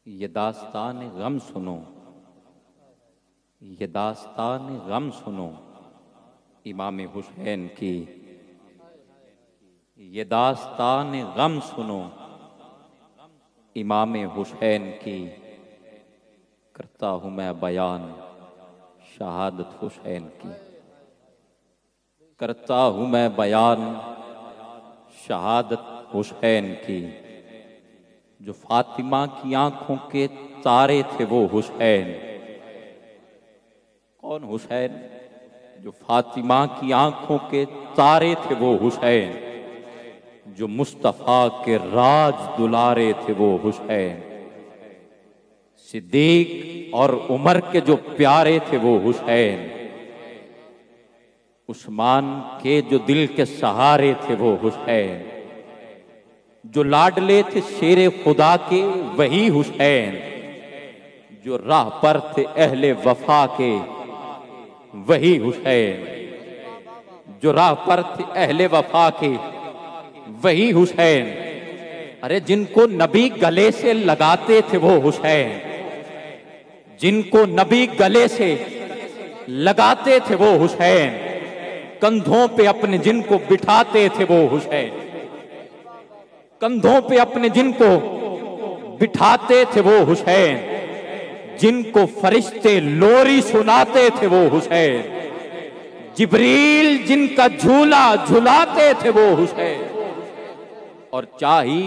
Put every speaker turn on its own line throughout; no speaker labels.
ये दास्तान गम सुनो, ये दास्तान गम सुनो इमाम हुसैन की। ये दास्तान गम सुनो इमाम हुसैन की। करता हूँ मैं बयान शहादत हुसैन की। करता हूँ मैं बयान शहादत हुसैन की। जो फातिमा की आंखों के तारे थे वो हुसैन। कौन हुसैन? जो फातिमा की आंखों के तारे थे वो हुसैन। जो मुस्तफा के राज दुलारे थे वो हुसैन। सिद्दीक और उमर के जो प्यारे थे वो हुसैन। उस्मान के जो दिल के सहारे थे वो हुसैन। जो लाडले थे शेरे खुदा के वही हुसैन। जो राह पर थे अहले वफा के वही हुसैन। जो राह पर थे अहले वफा के वही हुसैन। अरे जिनको नबी गले से लगाते थे वो हुसैन। जिनको नबी गले से लगाते थे वो हुसैन। कंधों पे अपने जिनको बिठाते थे वो हुसैन। कंधों पे अपने जिनको बिठाते थे वो हुसैन। जिनको फरिश्ते लोरी सुनाते थे वो हुसैन। जिब्रील जिनका झूला झुलाते थे वो हुसैन। और चाही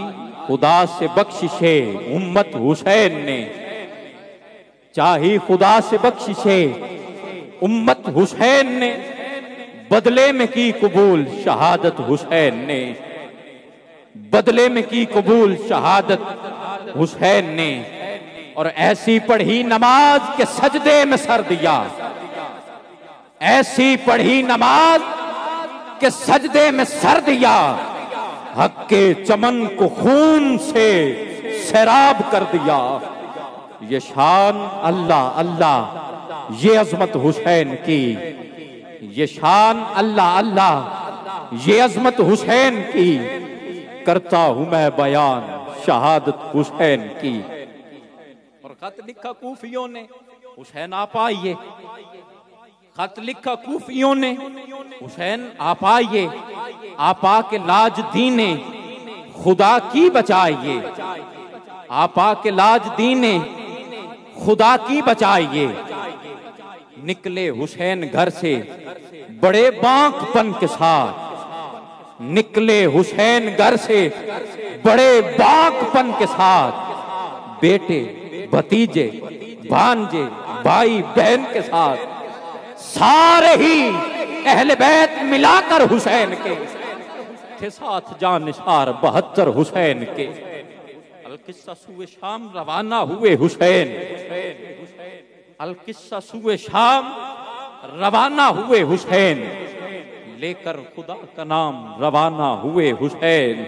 खुदा से बख्शिशे उम्मत हुसैन ने। चाही खुदा से बख्शिशे उम्मत हुसैन ने। बदले में की कबूल शहादत हुसैन ने। बदले में की कबूल शहादत हुसैन ने। और ऐसी पढ़ी नमाज के सजदे में सर दिया। ऐसी पढ़ी नमाज के सजदे में सर दिया। हक के चमन को खून से सैराब कर दिया। ये शान अल्लाह अल्लाह ये अजमत हुसैन की। ये शान अल्लाह अल्लाह ये अजमत हुसैन की। करता हूं मैं बयान शहादत हुसैन की। और खत लिखा कूफियों ने हुसैन आप आइए। खत लिखा कूफियों ने हुसैन आप आइए। आप आके लाज दीने खुदा की बचाइए। आप आके लाज दीने खुदा की बचाइए। निकले हुसैन घर से बड़े बांकपन के साथ। निकले हुसैन घर से बड़े बांकपन के साथ। बेटे भतीजे भांजे भाई बहन के साथ सारे ही अहले बैत मिलाकर हुसैन के थे साथ। जान निसार 72 हुसैन के। अल किस्सा सुए शाम रवाना हुए हुसैन। अल किस्सा सुए शाम रवाना हुए हुसैन। लेकर खुदा का नाम रवाना हुए हुसैन।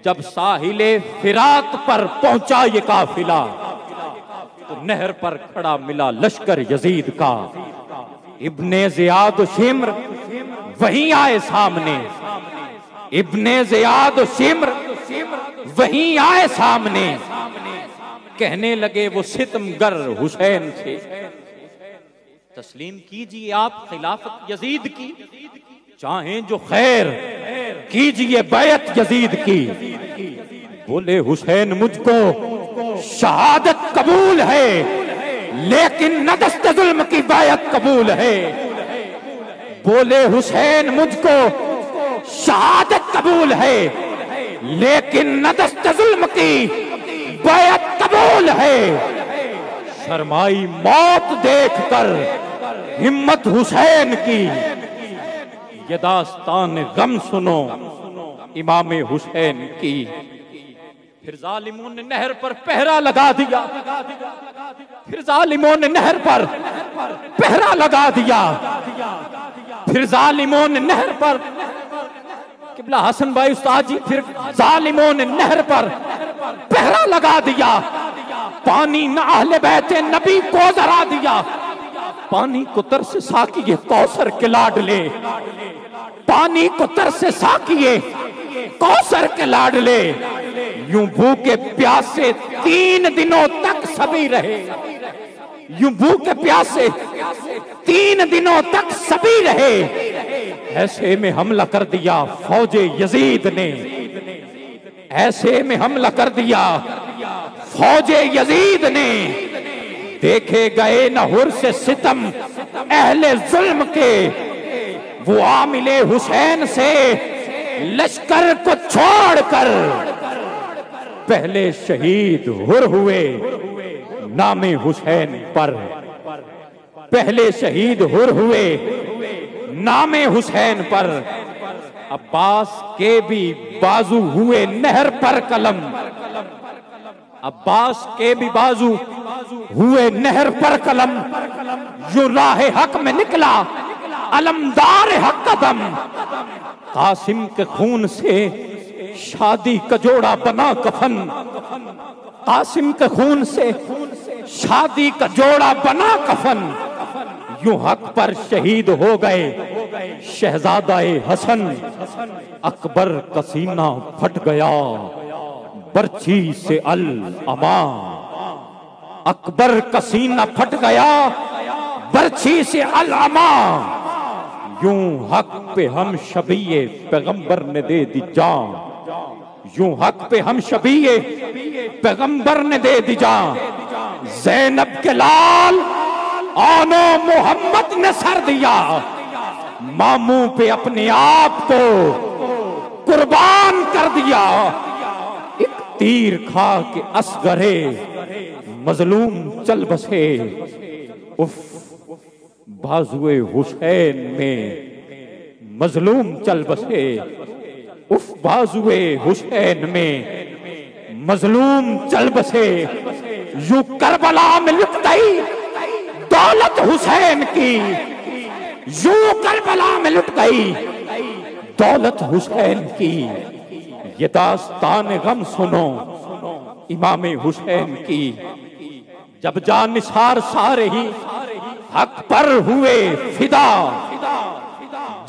जब साहिले फिरात पर पहुंचा ये काफिला तो नहर पर खड़ा मिला लश्कर यजीद का। इब्ने ज़ियाद शिम्र वहीं आए सामने। इब्ने ज़ियाद शिम्र वहीं आए सामने। कहने लगे वो सितमगर हुसैन से, तस्लीम कीजिए आप खिलाफत यजीद की। चाहें जो खैर कीजिए बैत यजीद की। बोले हुसैन मुझको शहादत कबूल है लेकिन न दस्त जुल्म की बैत कबूल है। बोले हुसैन मुझको शहादत कबूल है लेकिन न दस्त जुल्म की बैत कबूल है। शर्माई मौत देखकर हिम्मत हुसैन की। ये दास्तान गम सुनो इमाम हुसैन की। फिर जालिमों ने नहर पर पहरा लगा दिया। फिर जालिमों ने नहर पर पहरा लगा दिया। फिर जालिमों ने नहर पर किबला हसन भाई उस्ताद जी। फिर जालिमों ने नहर पर पहरा लगा दिया। पानी न अहले बैते नबी को जरा दिया। पानी को तरस साकिए कौसर के लाडले। पानी को तरस साकिए कौसर के लाडले यूं भूखे प्यासे 3 दिनों तक सभी रहे, यूं भूखे प्यासे 3 दिनों तक सभी रहे। ऐसे में हमला कर दिया फौजे यजीद ने, ऐसे में हमला कर दिया फौजे यजीद ने। देखे गए न हुर से सितम अहले जुल्म के, वो आमिले हुसैन से लश्कर को छोड़कर पहले शहीद हुर हुए नामे हुसैन पर, पहले शहीद हुर हुए नामे हुसैन पर। अब्बास के भी बाजू हुए नहर पर कलम, अब्बास के भी बाजू हुए नहर पर कलम। जो राह हक में निकला अलमदार हक कदम, कासिम के खून से शादी का जोड़ा बना कफन, कासिम के खून से शादी का जोड़ा बना कफन। यूं हक पर शहीद हो गए शहजादाए हसन, अकबर का सीना फट गया बर्छी से अल अमा, अकबर का सीना फट गया बर्छी से अल अमा। यूं हक पे हम शबीए पैगंबर ने दे दी जान, यूं हक पे हम शबीए पैगंबर ने दे दी जान। ज़ैनब के लाल आनो मोहम्मद ने सर दिया, मामू पे अपने आप को कुर्बान कर दिया। एक तीर खा के असगरे मजलूम चल बसे, उफ बाजुए हुसैन में मजलूम चल बसे, उफ बाजुए हुसैन में मजलूम चल बसे। यूं करबला में लुट गई दौलत हुसैन की, यूं करबला में लुट गई दौलत हुसैन की। ये दास्तान गम सुनो इमाम हुसैन की, जब जानिसार सारे ही हक पर हुए फिदा,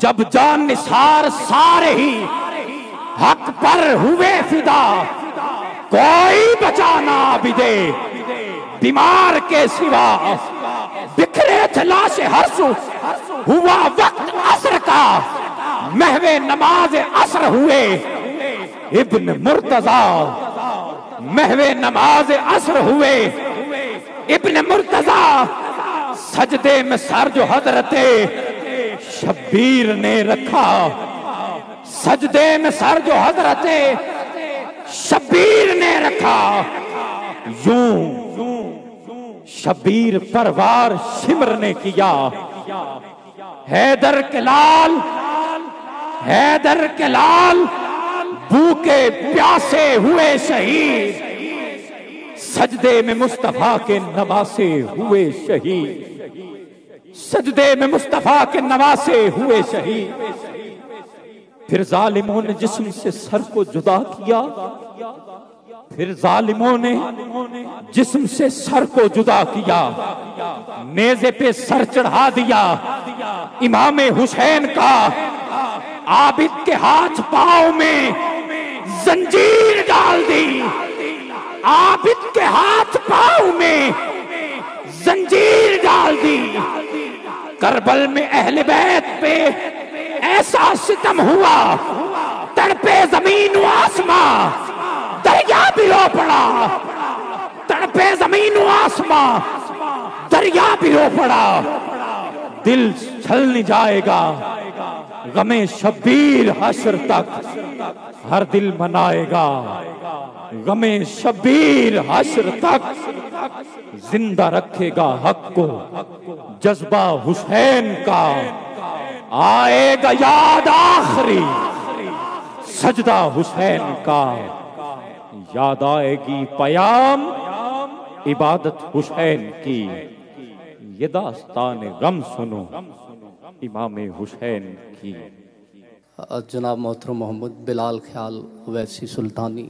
जब जानिसार सारे ही हक पर हुए फिदा। कोई बचाना भी दे बीमार के सिवा, बिखरे थे लाशे हर्षु हुआ वक्त असर का, महवे नमाज असर हुए इब्न मुर्तजा, महवे नमाज असर हुए इब्न मुर्तजा। सजदे में सर जो हजरते शब्बीर ने रखा, सजदे में सर जो हजरते शब्बीर ने रखा। यूं शब्बीर परवार शिमर ने किया, हैदर के लाल, हैदर के लाल भूखे प्यासे हुए शहीद, सजदे में मुस्तफा के नवासे हुए शहीद, सजदे में मुस्तफा के नवासे हुए शहीद। फिर जालिमों ने जिस्म से सर को जुदा किया, फिर जालिमों ने जिस्म से सर को जुदा किया, नेज़े पे सर चढ़ा दिया इमाम हुसैन का। आबिद के हाथ पांव में जंजीर डाल दी, आबिद के हाथ पांव में जंजीर डाल दी। करबल में अहले बैत पे ऐसा सितम हुआ, तड़पे जमीन व आसमां, दरिया भी रो पड़ा, तड़पे जमीन व आसमां, दरिया भी रो पड़ा। दिल छल नहीं जाएगा गमे शब्बीर हश्र तक, हर दिल मनाएगा गमे शब्बीर हश्र तक। जिंदा रखेगा हक को जज्बा हुसैन का, आएगा याद आखिरी सजदा हुसैन का। याद आएगी पयाम इबादत हुसैन की। ये दास्तान गम सुनो इमाम हुसैन की।
जनाब मोहतरम मोहम्मद बिलाल ख्याल वैसी सुल्तानी